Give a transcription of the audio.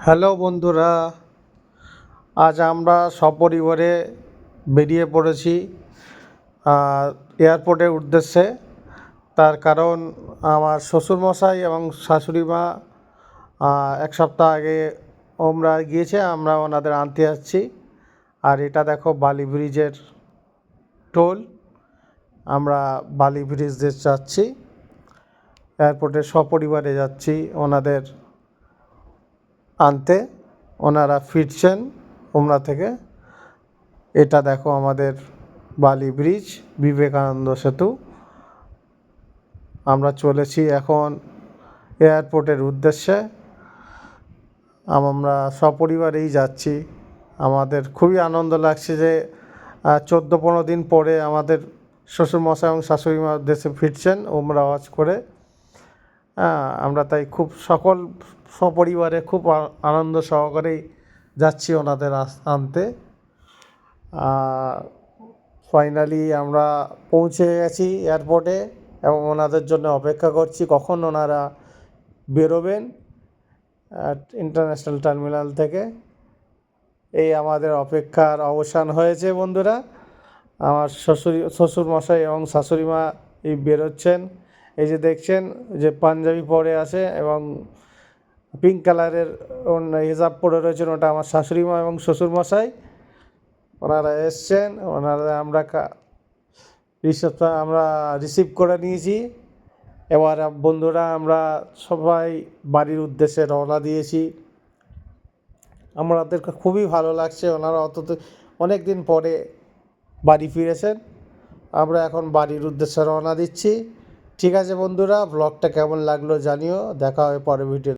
Hello বন্ধুরা, আজ আমরা সপরিবারে বেরিয়ে পড়েছি এয়ারপোর্টের উদ্দেশ্যে। তার কারণ আমার শ্বশুরমশাই এবং শাশুড়ি মা এক সপ্তাহ আগে ওমরা গিয়েছে, আমরা ওনাদের আনতে যাচ্ছি। আর এটা দেখো বালি ব্রিজের টোল, আমরা বালি ব্রিজ দিয়ে যাচ্ছি, এয়ারপোর্টে সপরিবারে যাচ্ছি ওনাদের আনতে। ওনারা ফিরছেন ওমরা থেকে। এটা দেখো আমাদের বালি ব্রিজ, বিবেকানন্দ সেতু। আমরা চলেছি এখন এয়ারপোর্টের উদ্দেশ্যে। আমরা সপরিবারেই যাচ্ছি। আমাদের খুবই আনন্দ লাগছে যে 14-15 দিন পরে আমাদের শ্বশুরমশাই এবং শাশুড়ি মা দেশে ফিরছেন ওমরা হজ করে। আমরা তাই খুব সপরিবারে খুব আনন্দ সহকারেই যাচ্ছি ওনাদের আনতে। ফাইনালি আমরা পৌঁছে গেছি এয়ারপোর্টে এবং ওনাদের জন্য অপেক্ষা করছি কখন ওনারা বেরোবেন ইন্টারন্যাশনাল টার্মিনাল থেকে। এই আমাদের অপেক্ষার অবসান হয়েছে বন্ধুরা। আমার শ্বশুরমশাই এবং শাশুড়ি মা এই বেরোচ্ছেন। এই যে দেখছেন যে পাঞ্জাবি পরে আছে এবং পিঙ্ক কালারের হিজাব পরে রয়েছেন, ওটা আমার শাশুড়ি মা এবং শ্বশুরমশাই। ওনারা এসছেন, ওনারা আমরা রিসিভ করে নিয়েছি। এবার বন্ধুরা আমরা সবাই বাড়ির উদ্দেশ্যে রওনা দিয়েছি। আমাদেরকে খুবই ভালো লাগছে, ওনারা অনেক দিন পরে বাড়ি ফিরেছেন। আমরা এখন বাড়ির উদ্দেশ্যে রওনা দিচ্ছি। ঠিক আছে বন্ধুরা, ব্লগটা কেমন লাগলো জানিও। দেখা হবে পরের ভিডিও।